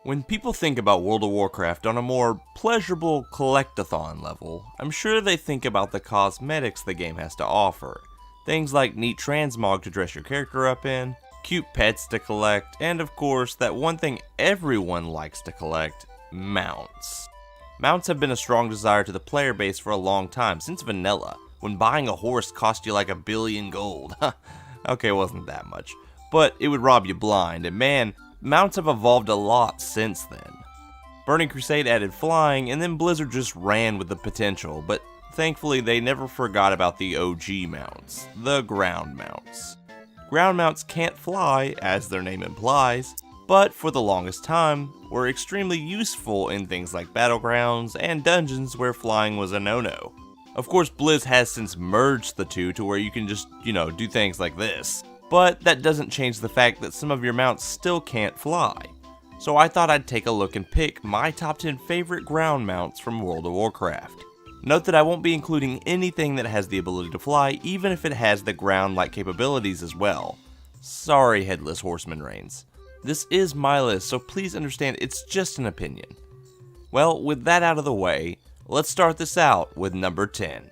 When people think about World of Warcraft on a more pleasurable collectathon level, I'm sure they think about the cosmetics the game has to offer. Things like neat transmog to dress your character up in, cute pets to collect, and of course that one thing everyone likes to collect, mounts. Mounts have been a strong desire to the player base for a long time, since vanilla, when buying a horse cost you like 1,000,000,000 gold. Okay, it wasn't that much, but it would rob you blind, and man, mounts have evolved a lot since then. Burning Crusade added flying, and then Blizzard just ran with the potential, but thankfully they never forgot about the OG mounts, the ground mounts. Ground mounts can't fly, as their name implies, but for the longest time, were extremely useful in things like battlegrounds and dungeons where flying was a no-no. Of course, Blizz has since merged the two to where you can just, do things like this. But that doesn't change the fact that some of your mounts still can't fly. So I thought I'd take a look and pick my top 10 favorite ground mounts from World of Warcraft. Note that I won't be including anything that has the ability to fly, even if it has the ground-like capabilities as well. Sorry, Headless Horseman Reigns. This is my list, so please understand it's just an opinion. Well, with that out of the way, let's start this out with number 10.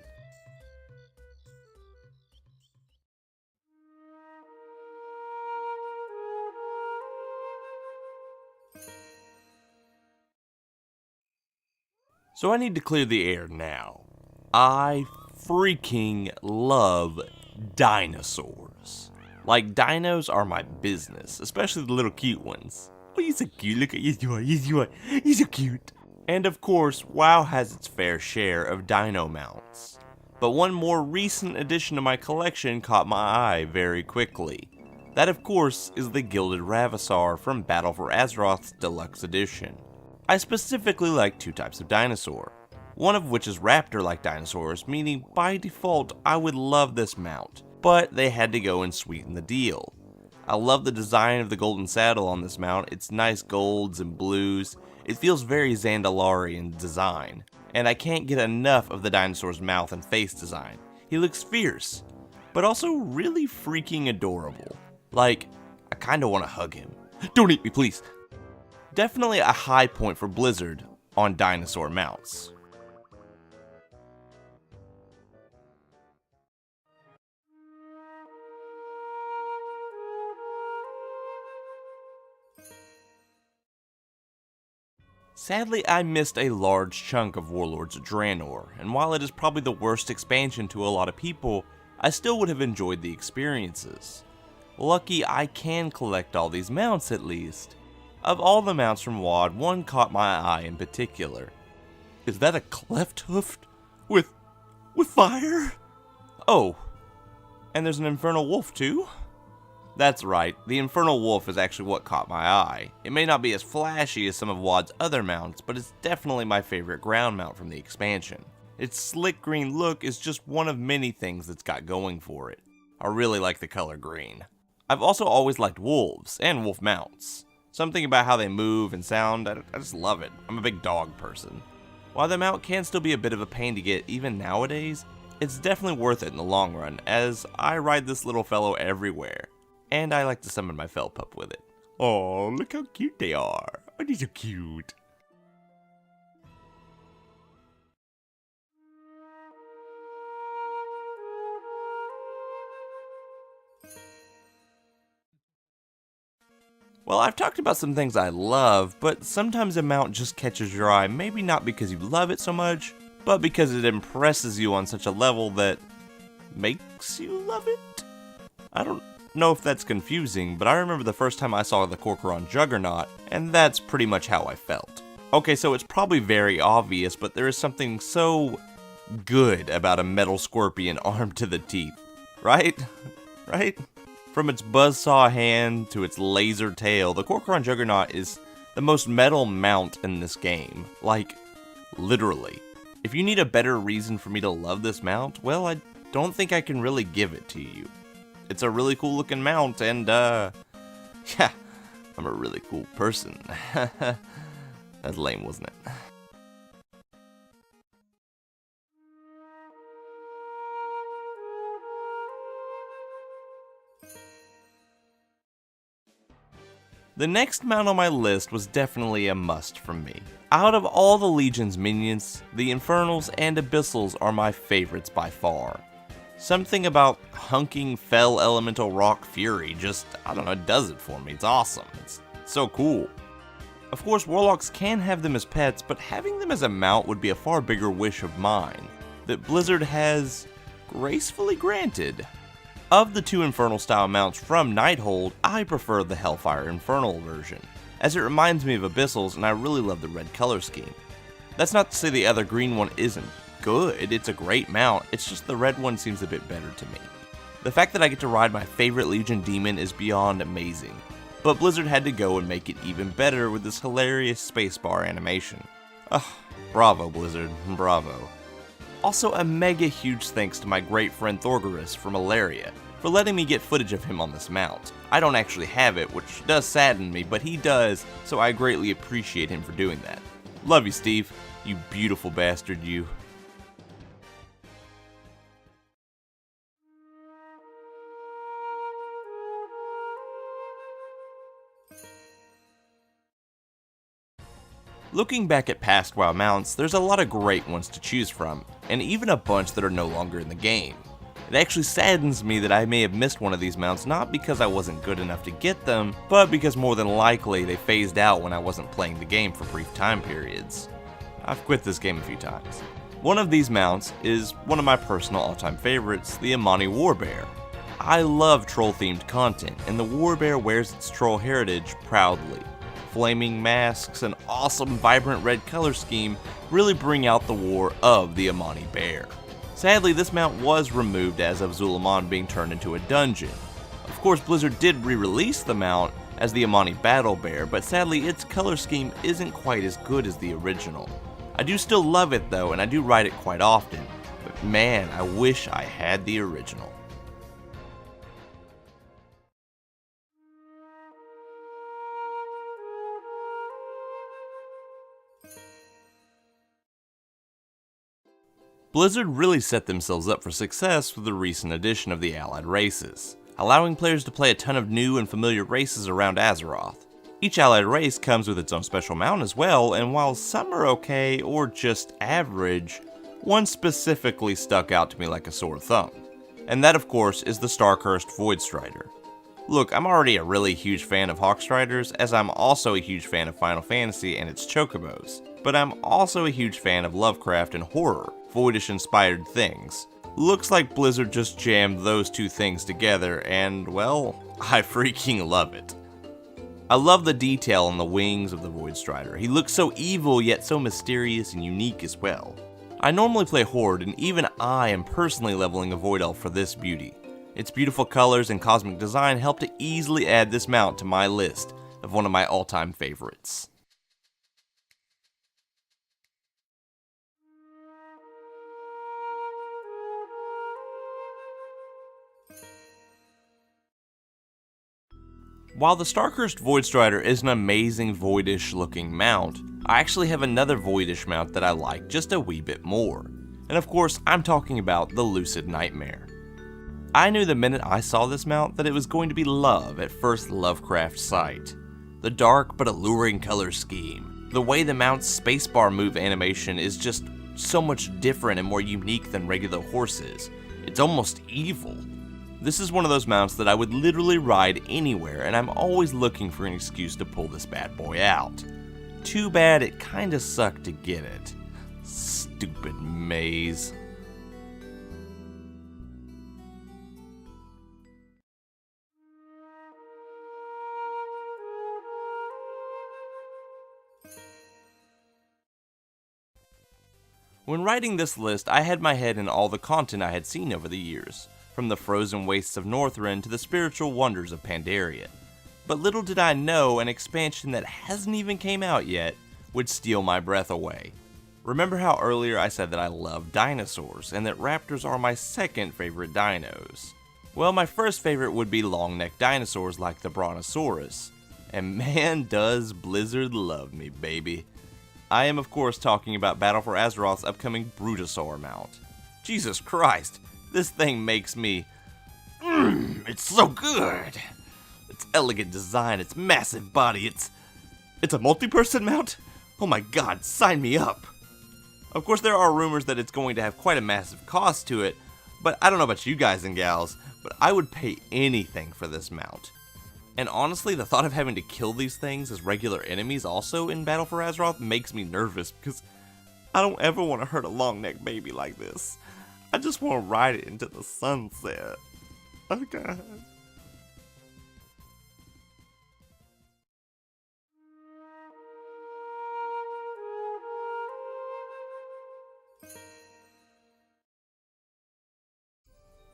So I need to clear the air now. I freaking love dinosaurs. Like, dinos are my business, especially the little cute ones. Oh, you're so cute, look at you, you're so cute. And of course, WoW has its fair share of dino mounts. But one more recent addition to my collection caught my eye very quickly. That of course is the Gilded Ravasaur from Battle for Azeroth's Deluxe Edition. I specifically like two types of dinosaur, one of which is raptor-like dinosaurs, meaning by default I would love this mount, but they had to go and sweeten the deal. I love the design of the golden saddle on this mount. It's nice golds and blues. It feels very Zandalari in design, and I can't get enough of the dinosaur's mouth and face design. He looks fierce, but also really freaking adorable. Like, I kinda wanna hug him. Don't eat me, please! Definitely a high point for Blizzard on dinosaur mounts. Sadly, I missed a large chunk of Warlords of Draenor, and while it is probably the worst expansion to a lot of people, I still would have enjoyed the experiences. Lucky I can collect all these mounts at least. Of all the mounts from WoD, one caught my eye in particular. Is that a cleft hoofed with fire? Oh, and there's an Infernal Wolf too? That's right, the Infernal Wolf is actually what caught my eye. It may not be as flashy as some of WoD's other mounts, but it's definitely my favorite ground mount from the expansion. Its slick green look is just one of many things it's got going for it. I really like the color green. I've also always liked wolves and wolf mounts. Something about how they move and sound, I just love it. I'm a big dog person. While the mount can still be a bit of a pain to get even nowadays, it's definitely worth it in the long run, as I ride this little fellow everywhere. And I like to summon my Felpup with it. Oh, look how cute they are. Oh, they're so cute. Well, I've talked about some things I love, but sometimes a mount just catches your eye, maybe not because you love it so much, but because it impresses you on such a level that makes you love it? I don't know if that's confusing, but I remember the first time I saw the Korkron Juggernaut, and that's pretty much how I felt. Okay, so it's probably very obvious, but there is something so good about a metal scorpion armed to the teeth. Right? Right? From its buzzsaw hand to its laser tail, the Korkron Juggernaut is the most metal mount in this game. Like, literally. If you need a better reason for me to love this mount, well, I don't think I can really give it to you. It's a really cool looking mount, and yeah, I'm a really cool person. That's lame, wasn't it? The next mount on my list was definitely a must from me. Out of all the Legion's minions, the Infernals and Abyssals are my favorites by far. Something about hunking Fell Elemental Rock Fury just, I don't know, does it for me. It's awesome. It's so cool. Of course, Warlocks can have them as pets, but having them as a mount would be a far bigger wish of mine, that Blizzard has gracefully granted. Of the two Infernal style mounts from Nighthold, I prefer the Hellfire Infernal version, as it reminds me of Abyssals and I really love the red color scheme. That's not to say the other green one isn't good, it's a great mount, it's just the red one seems a bit better to me. The fact that I get to ride my favorite Legion demon is beyond amazing, but Blizzard had to go and make it even better with this hilarious spacebar animation. Ugh, bravo Blizzard, bravo. Also a mega huge thanks to my great friend Thorgarrus from Alleria for letting me get footage of him on this mount. I don't actually have it, which does sadden me, but he does, so I greatly appreciate him for doing that. Love you, Steve. You beautiful bastard, you. Looking back at past WoW mounts, there's a lot of great ones to choose from, and even a bunch that are no longer in the game. It actually saddens me that I may have missed one of these mounts not because I wasn't good enough to get them, but because more than likely they phased out when I wasn't playing the game for brief time periods. I've quit this game a few times. One of these mounts is one of my personal all-time favorites, the Amami War Bear. I love troll-themed content, and the War Bear wears its troll heritage proudly. Flaming masks and awesome vibrant red color scheme really bring out the war of the Amami Bear. Sadly, this mount was removed as of Zul'Aman being turned into a dungeon. Of course, Blizzard did re-release the mount as the Amani Battle Bear, but sadly its color scheme isn't quite as good as the original. I do still love it though, and I do ride it quite often, but man, I wish I had the original. Blizzard really set themselves up for success with the recent addition of the allied races, allowing players to play a ton of new and familiar races around Azeroth. Each allied race comes with its own special mount as well, and while some are okay or just average, one specifically stuck out to me like a sore thumb. And that of course is the Starcursed Voidstrider. Look, I'm already a really huge fan of Hawkstriders, as I'm also a huge fan of Final Fantasy and its chocobos, but I'm also a huge fan of Lovecraft and horror, Voidish-inspired things. Looks like Blizzard just jammed those two things together, and well, I freaking love it. I love the detail on the wings of the Voidstrider. He looks so evil yet so mysterious and unique as well. I normally play Horde, and even I am personally leveling a Void Elf for this beauty. Its beautiful colors and cosmic design help to easily add this mount to my list of one of my all-time favorites. While the Starcursed Voidstrider is an amazing Voidish looking mount, I actually have another Voidish mount that I like just a wee bit more. And of course, I'm talking about the Lucid Nightmare. I knew the minute I saw this mount that it was going to be love at first Lovecraft sight. The dark but alluring color scheme, the way the mount's spacebar move animation is just so much different and more unique than regular horses. It's almost evil. This is one of those mounts that I would literally ride anywhere, and I'm always looking for an excuse to pull this bad boy out. Too bad it kinda sucked to get it. Stupid maze. When writing this list, I had my head in all the content I had seen over the years, from the frozen wastes of Northrend to the spiritual wonders of Pandaria. But little did I know an expansion that hasn't even came out yet would steal my breath away. Remember how earlier I said that I love dinosaurs, and that raptors are my second favorite dinos? Well, my first favorite would be long-necked dinosaurs like the Brontosaurus. And man, does Blizzard love me, baby. I am of course talking about Battle for Azeroth's upcoming Brutosaur mount. Jesus Christ, this thing makes me... it's so good! its elegant design, its massive body, it's a multi-person mount? Oh my god, sign me up! Of course, there are rumors that it's going to have quite a massive cost to it, but I don't know about you guys and gals, but I would pay anything for this mount. And honestly, the thought of having to kill these things as regular enemies also in Battle for Azeroth makes me nervous, because I don't ever want to hurt a long-necked baby like this. I just want to ride it into the sunset. Oh god.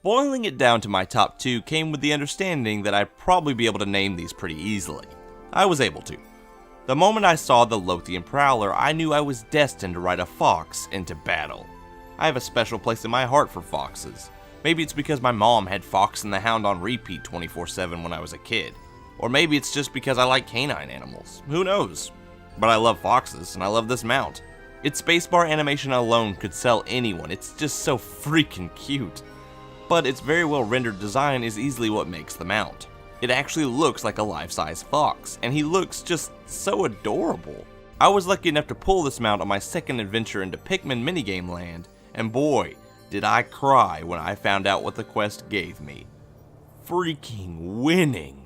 Boiling it down to my top 2 came with the understanding that I'd probably be able to name these pretty easily. I was able to. The moment I saw the Llothien Prowler, I knew I was destined to ride a fox into battle. I have a special place in my heart for foxes. Maybe it's because my mom had Fox and the Hound on repeat 24/7 when I was a kid. Or maybe it's just because I like canine animals. Who knows? But I love foxes, and I love this mount. Its spacebar animation alone could sell anyone. It's just so freaking cute. But its very well rendered design is easily what makes the mount. It actually looks like a life-size fox, and he looks just so adorable. I was lucky enough to pull this mount on my second adventure into Pikmin minigame land, and boy, did I cry when I found out what the quest gave me. Freaking winning!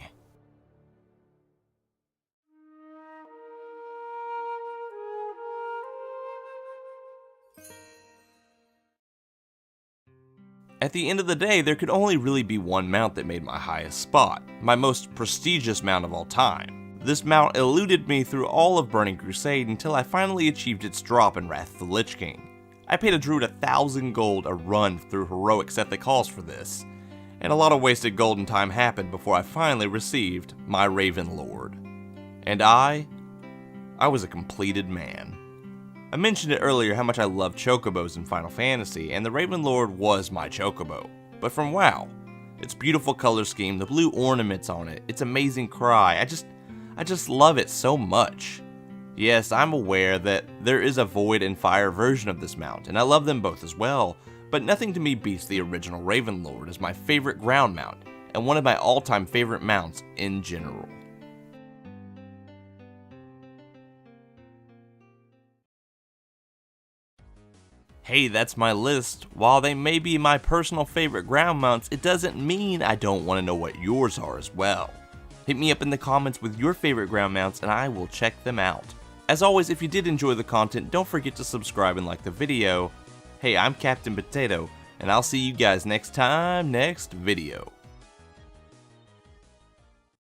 At the end of the day, there could only really be one mount that made my highest spot, my most prestigious mount of all time. This mount eluded me through all of Burning Crusade until I finally achieved its drop in Wrath of the Lich King. I paid a druid 1,000 gold a run through heroics at the calls for this, and a lot of wasted gold and time happened before I finally received my Raven Lord. And I was a completed man. I mentioned it earlier how much I love chocobos in Final Fantasy, and the Raven Lord was my chocobo, but from WoW. Its beautiful color scheme, the blue ornaments on it, its amazing cry, I just love it so much. Yes, I'm aware that there is a Void and Fire version of this mount, and I love them both as well, but nothing to me beats the original Raven Lord as my favorite ground mount, and one of my all-time favorite mounts in general. Hey, that's my list. While they may be my personal favorite ground mounts, it doesn't mean I don't want to know what yours are as well. Hit me up in the comments with your favorite ground mounts and I will check them out. As always, if you did enjoy the content, don't forget to subscribe and like the video. Hey, I'm Captain Potato, and I'll see you guys next time, next video.